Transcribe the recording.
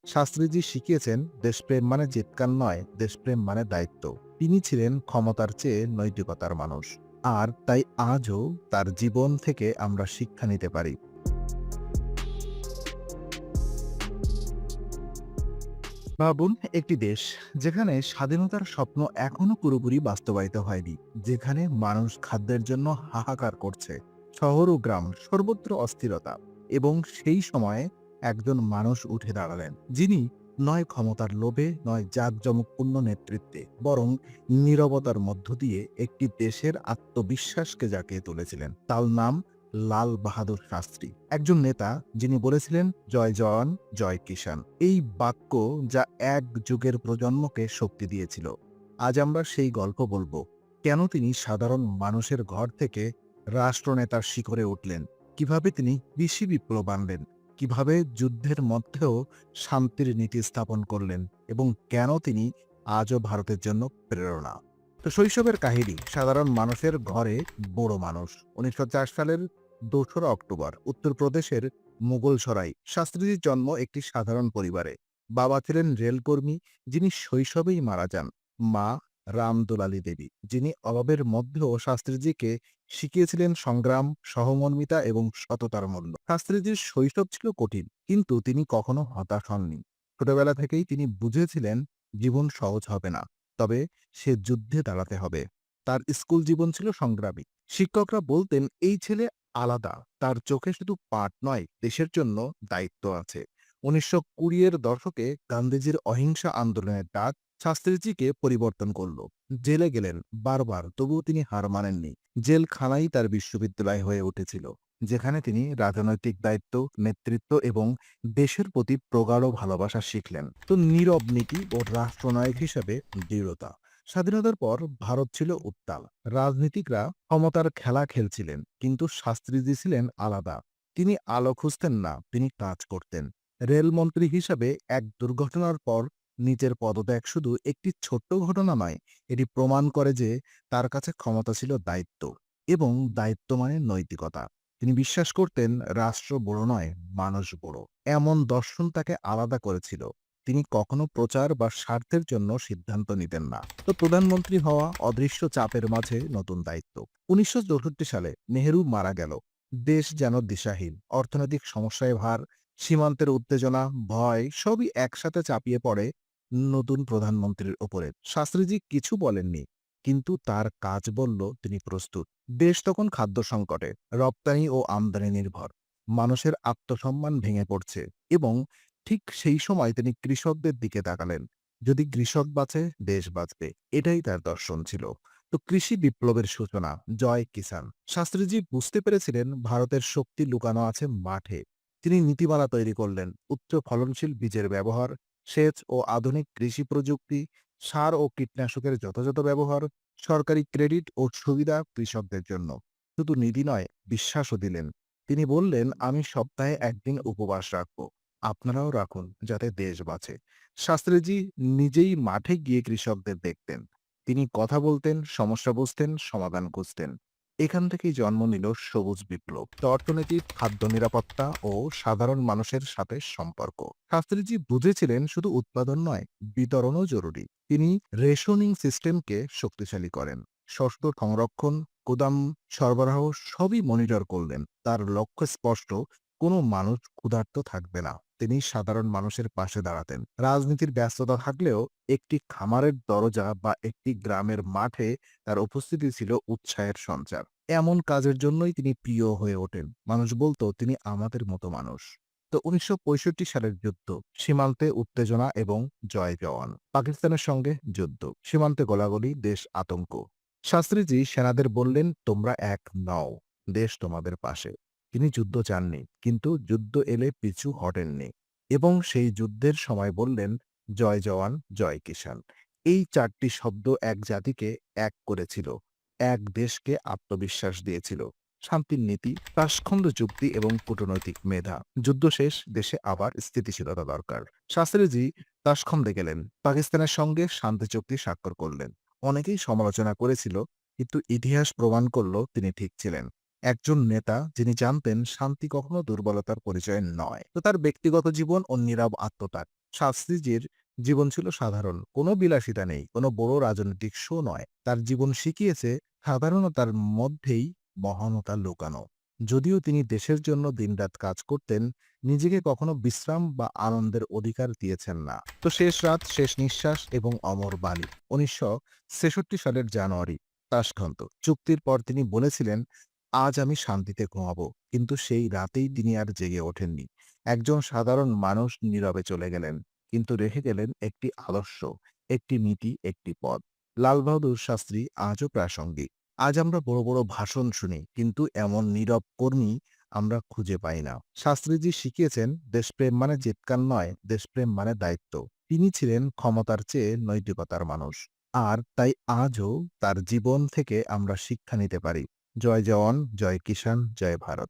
শাস্ত্রীজি শিখিয়েছেন দেশপ্রেম মানে চিৎকার নয়, দেশপ্রেম মানে দায়িত্ব। তিনি ছিলেন ক্ষমতার চেয়ে নৈতিকতার মানুষ। আর তাই আজও তার জীবন থেকে আমরা শিক্ষা নিতে পারি। ভাবুন, একটি দেশ যেখানে স্বাধীনতার স্বপ্ন এখনো পুরোপুরি বাস্তবায়িত হয়নি, যেখানে মানুষ খাদ্যের জন্য হাহাকার করছে, শহর ও গ্রাম সর্বত্র অস্থিরতা, এবং সেই সময়ে একজন মানুষ উঠে দাঁড়ালেন, যিনি নয় ক্ষমতার লোভে, নয় জাঁকজমকপূর্ণ নেতৃত্বে, বরং নীরবতার মধ্য দিয়ে একটি দেশের আত্মবিশ্বাসকে জাগিয়ে তুলেছিলেন। তার নাম লাল বাহাদুর শাস্ত্রী, একজন নেতা যিনি বলেছিলেন, জয় জওয়ান, জয় কিষান। এই বাক্য যা এক যুগের প্রজন্মকে শক্তি দিয়েছিল। আজ আমরা সেই গল্প বলবো, কেন তিনি সাধারণ মানুষের ঘর থেকে রাষ্ট্রনেতার শিখরে উঠলেন, কিভাবে তিনি কৃষি বিপ্লব আনলেন, কিভাবে যুদ্ধের মধ্যেও শান্তির নীতি স্থাপন করলেন, এবং কেন তিনি আজও ভারতের জন্য প্রেরণা। তো শৈশবের কাহিনী, সাধারণ মানুষের ঘরে বড় মানুষ। 1904 সালের 2রা অক্টোবর উত্তরপ্রদেশের মুগলসরাই শাস্ত্রীজির জন্ম একটি সাধারণ পরিবারে। বাবা ছিলেন রেলকর্মী, যিনি শৈশবেই মারা যান। মা রামদুলালী দেবী, যিনি অভাবের মধ্যেও শাস্ত্রীজিকে শিখিয়েছিলেন সংগ্রাম, সহমর্মিতা এবং সততার মূল্য। শাস্ত্রীজির শৈশব ছিল কঠিন, কিন্তু তিনি কখনো হতাশ হননি। ছোটবেলা থেকেই তিনি বুঝেছিলেন জীবন সহজ হবে না, তবে সে যুদ্ধে দাঁড়াতে হবে। তার স্কুল জীবন ছিল সংগ্রামী। শিক্ষকরা বলতেন, এই ছেলে আলাদা, তার চোখে শুধু পাঠ নয়, দেশের জন্য দায়িত্ব আছে। 1920-এর দশকে গান্ধীজির অহিংসা আন্দোলনের ডাক শাস্ত্রীজিকে পরিবর্তন করল। জেলে গেলেন বারবার, তবুও তিনি হার মানেননি। জেলখানাই তার বিশ্ববিদ্যালয় হয়ে উঠেছিল, যেখানে তিনি রাজনৈতিক দায়িত্ব, নেতৃত্ব এবং দেশের প্রতি প্রগাঢ় ভালোবাসা শিখলেন। তো নীরব নীতি ও রাষ্ট্রনায়ক হিসেবে দৃঢ়তা। স্বাধীনতার পর ভারত ছিল উত্তাল। রাজনীতিকরা ক্ষমতার খেলা খেলছিলেন, কিন্তু শাস্ত্রীজি ছিলেন আলাদা। তিনি আলো খুঁজতেন না, তিনি কাজ করতেন। রেলমন্ত্রী হিসাবে এক দুর্ঘটনার পর নিজের পদত্যাগ শুধু একটি ছোট্ট ঘটনা নয়, এটি প্রমাণ করে যে তার কাছে ক্ষমতা ছিল দায়িত্ব, এবং দায়িত্ব মানে নৈতিকতা। তিনি বিশ্বাস করতেন, রাষ্ট্র বড় নয়, মানুষ বড়। এমন দর্শন তাকে আলাদা করেছিল। তিনি কখনো প্রচার বা স্বার্থের জন্য সিদ্ধান্ত নিতেন না। তো প্রধানমন্ত্রী হওয়া অদৃশ্য চাপের মাঝে নতুন দায়িত্ব। 1964 সালে নেহেরু মারা গেল। দেশ যেন দিশাহীন। অর্থনৈতিক সমস্যায় ভার, সীমান্তের উত্তেজনা, ভয় সবই একসাথে চাপিয়ে পড়ে নতুন প্রধানমন্ত্রীর ওপরে। শাস্ত্রীজি কিছু বলেননি, কিন্তু তার কাজ বলল তিনি প্রস্তুত। দেশ তখন খাদ্য সংকটে, রপ্তানি ও আমদানি নির্ভর। মানুষের আত্মসম্মান ভেঙে পড়ছে, এবং ঠিক সেই সময় তিনি কৃষকদের দিকে তাকালেন। যদি কৃষক বাঁচে, দেশ বাঁচবে। এটাই তার দর্শন ছিল। তো কৃষি বিপ্লবের সূচনা, জয় কিষান। শাস্ত্রীজি বুঝতে পেরেছিলেন ভারতের শক্তি লুকানো আছে মাঠে। তিনি নীতিমালা তৈরি করলেন, উচ্চ ফলনশীল বীজের ব্যবহার, সেচ ও আধুনিক কৃষি প্রযুক্তি, সার ও কীটনাশকের যথাযথ ব্যবহার, সরকারি ক্রেডিট ও সুবিধা কৃষকদের জন্য। শুধু নীতি নয়, বিশ্বাসও দিলেন। তিনি বললেন, আমি সপ্তাহে একদিন উপবাস রাখব, আপনারাও রাখুন, যাতে দেশ বাঁচে। শাস্ত্রীজি নিজেই মাঠে গিয়ে কৃষকদের দেখতেন। তিনি কথা বলতেন, সমস্যা বুঝতেন, সমাধান খুঁজতেন। এখান থেকেই জন্ম নিল সবুজ বিপ্লব। তো অর্থনীতি, খাদ্য নিরাপত্তা ও সাধারণ মানুষের সাথে সম্পর্ক। শাস্ত্রীজি বুঝেছিলেন শুধু উৎপাদন নয়, বিতরণও জরুরি। তিনি রেশনিং সিস্টেমকে শক্তিশালী করেন। শস্য সংরক্ষণ, গুদাম সরবরাহ সবই মনিটর করলেন। তার লক্ষ্য স্পষ্ট, কোনো মানুষ ক্ষুধার্ত থাকবে না। তিনি সাধারণ মানুষের পাশে দাঁড়াতেন। রাজনীতির ব্যস্ততা থাকলেও একটি খামারের দরজা বা একটি গ্রামের মাঠে তার উপস্থিতি ছিল উৎসাহের সঞ্চার। এমন কাজের জন্যই তিনি প্রিয় হয়ে ওঠেন। মানুষ বলতো, তিনি আমাদের মতো মানুষ। তো 1965 সালের যুদ্ধ, সীমান্তে উত্তেজনা এবং জয় জওয়ান। পাকিস্তানের সঙ্গে যুদ্ধ, সীমান্তে গোলাগুলি, দেশ আতঙ্ক। শাস্ত্রীজি সেনাদের বললেন, তোমরা এক নও, দেশ তোমাদের পাশে। তিনি যুদ্ধ চাননি, কিন্তু যুদ্ধ এলে পিছু হটেননি, এবং সেই যুদ্ধের সময় বললেন, জয় জওয়ান, জয় কিষান। এই 4টি শব্দ এক জাতিকে এক করেছিল, এক দেশকে আত্মবিশ্বাস দিয়েছিল। শান্তির নীতি, তাসখন্দ চুক্তি এবং কূটনৈতিক মেধা। যুদ্ধ শেষ, দেশে আবার স্থিতিশীলতা দরকার। শাস্ত্রীজি তাসখন্দে গেলেন, পাকিস্তানের সঙ্গে শান্তি চুক্তি স্বাক্ষর করলেন। অনেকেই সমালোচনা করেছিল, কিন্তু ইতিহাস প্রমাণ করল তিনি ঠিক ছিলেন। একজন নেতা যিনি জানতেন শান্তি কখনো দুর্বলতার পরিচয় নয়। তো তার ব্যক্তিগত জীবন ও নীরব আত্মত্যাগ, শাস্ত্রীজির জীবন ছিল সাধারণ, কোনো বিলাসিতা নেই, কোনো বড় রাজনৈতিক শো নয়। তার জীবন শিখিয়েছে সাধারণতার মধ্যেই মহানতা লুকানো। যদিও তিনি দেশের জন্য দিনরাত কাজ করতেন, নিজেকে কখনো বিশ্রাম বা আনন্দের অধিকার দিয়েছেন না। তো শেষ রাত, শেষ নিঃশ্বাস এবং অমর বাণী। ১৯৬৬ সালের জানুয়ারি, তাশখন্দ চুক্তির পর তিনি বলেছিলেন, আজ আমি শান্তিতে ঘুমাবো। কিন্তু সেই রাতেই তিনি আর জেগে ওঠেননি। একজন সাধারণ মানুষ নীরবে চলে গেলেন, কিন্তু রেখে গেলেন একটি আদর্শ, একটি নীতি, একটি পথ। লাল বাহাদুর শাস্ত্রী আজও প্রাসঙ্গিক। আজ আমরা বড় বড় ভাষণ শুনি, কিন্তু এমন নীরব কর্মী আমরা খুঁজে পাই না। শাস্ত্রীজি শিখিয়েছেন, দেশপ্রেম মানে চিৎকার নয়, দেশপ্রেম মানে দায়িত্ব। তিনি ছিলেন ক্ষমতার চেয়ে নৈতিকতার মানুষ। আর তাই আজও তার জীবন থেকে আমরা শিক্ষা নিতে পারি। জয় জওয়ান, জয় কিষাণ, জয় ভারত।